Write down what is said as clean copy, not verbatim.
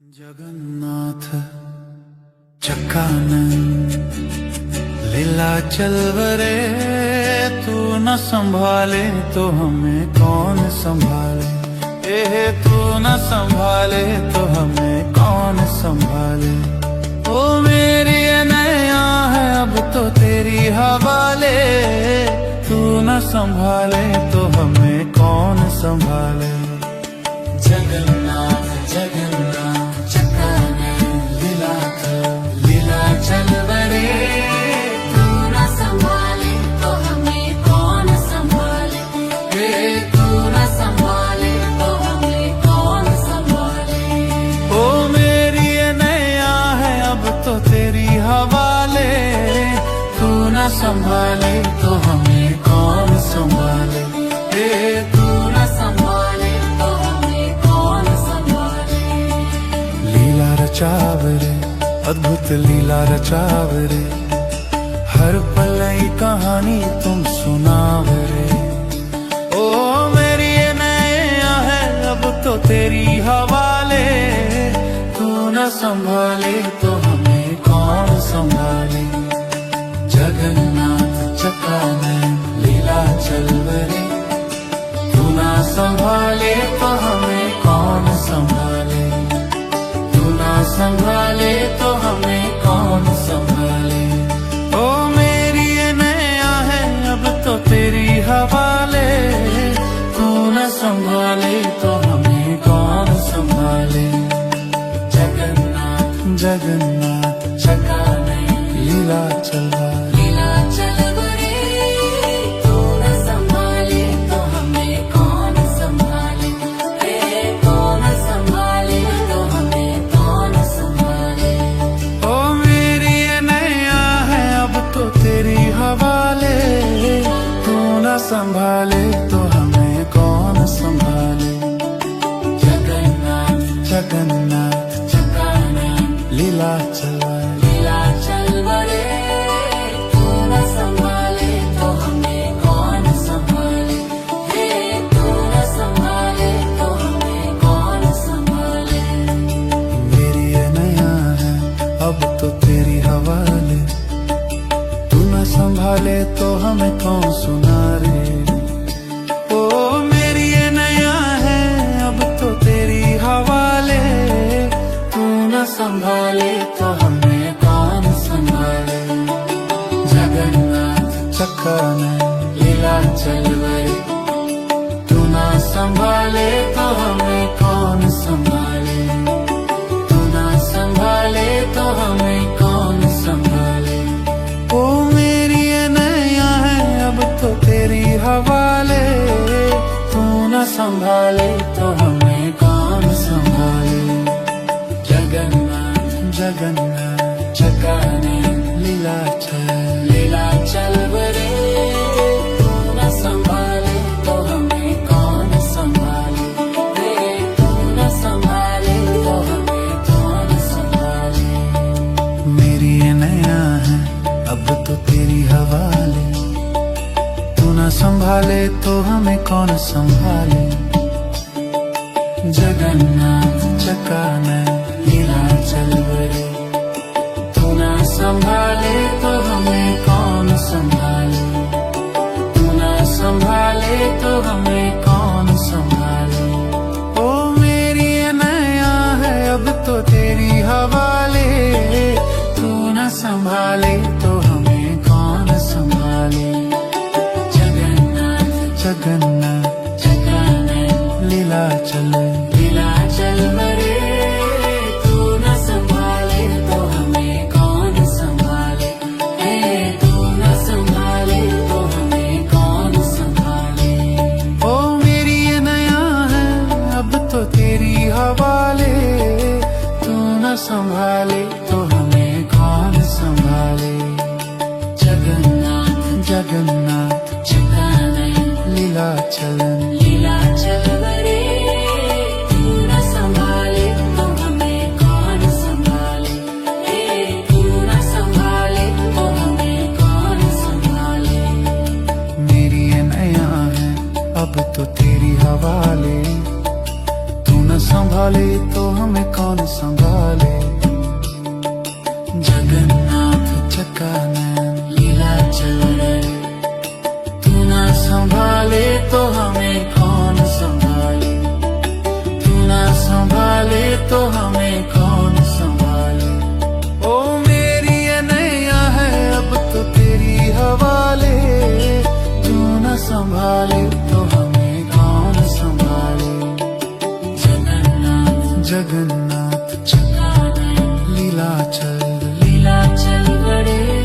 जगन्नाथ चक्कानंद लीला चलवरे, तू न संभाले तो हमें कौन संभाले। तू न संभाले तो हमें कौन संभाले। ओ मेरी नैया है अब तो तेरी हवाले, तू न संभाले तो हमें कौन संभाले। जगन्नाथ जगन्नाथ लीला चलवरे, तू न संभाले तो हमें कौन संभाले। तू न संभाले तो हमें कौन संभाले। ओ मेरी नैया है अब तो तेरी हवाले, तू न संभाले तो हमें कौन संभाले। तू न संभाले तो हमें कौन संभाले। लीला रचावरे, अद्भुत लीला रचावरे, हर पल नई कहानी तुम सुनावरे। ओ मेरी ये नैया है अब तो तेरी हवाले, तू न संभाले तो हमें कौन संभाले। जगन्नाथ चक्कानंद लीला चलवरे, तू न संभाले तो हमें कौन संभाले। संभाले तो हमें कौन संभाले। ओ मेरी ये नैया है अब तो तेरी हवाले, तू न संभाले तो हमें कौन संभाले। जगन्नाथ जगन्नाथ चक्कानंद लीला चलवरे, लीला चलवरे, तू न संभाले तो हमें कौन संभाले। तू न संभाले तो हमें कौन संभाले। ओ मेरी ये नैया है अब तो तेरी हवाले, तू न संभाले तो हमें कौन संभाले। जगन्नाथ जगन्नाथ चक्कानंद लीला चलवरे, लीला चलवरे, तू न संभाले तो हमें कौन संभाले। तू न संभाले तो हमें कौन संभाले। मेरी ये नैया है अब तो तेरी हवाले, तू न संभाले तो हमें कौन सुनारे। ओ मेरी ये नैया है अब तो तेरी हवाले, तू न संभाले तो हमें कौन संभाले। जगन्नाथ चक्कानंद लीला चलवरे, तू न संभाले तो हमें कौन संभाले। तू न संभाले तो हमें कौन संभाले। ओ मेरी ये नैया है अब तो तेरी हवाले, तू न संभाले तो हमें कौन संभाले। जगन्नाथ जगन्नाथ चक्कानंद लीला लीला चलवरे, तू न संभाले तो हमें कौन संभाले। तू न संभाले तो हमें कौन संभाले। मेरी ये नैया है अब तो तेरी हवाले, तू न संभाले तो हमें कौन संभाले। जगन्नाथ चक्कानंद लीला चलवरे, तू न संभाले तो हमें कौन संभाले। तू न संभाले तो हमें कौन संभाले। ओ मेरी ये नैया है अब तो तेरी हवाले, तू न संभाले तो हमें कौन संभाले। जगन्नाथ जगन्नाथ चक्कानंद लीला चलवरे, लीला चलवरे, तू न संभाले तो हमें कौन संभाले। तू न संभाले तो हमें कौन संभाले। ओ मेरी ये नैया है अब तो तेरी हवाले, तू न संभाले तो हमें कौन संभाले। जगन्नाथ जगन्नाथ चक्कानंद लीला चलन लीला चलवरे, तू न संभाले तो हमें कौन संभाले। तू न संभाले तो हमें कौन संभाले। मेरी ये नैया है अब तो तेरी हवाले, तू न संभाले तो हमें कौन संभाले। नीलाचल नीलाचल बड़े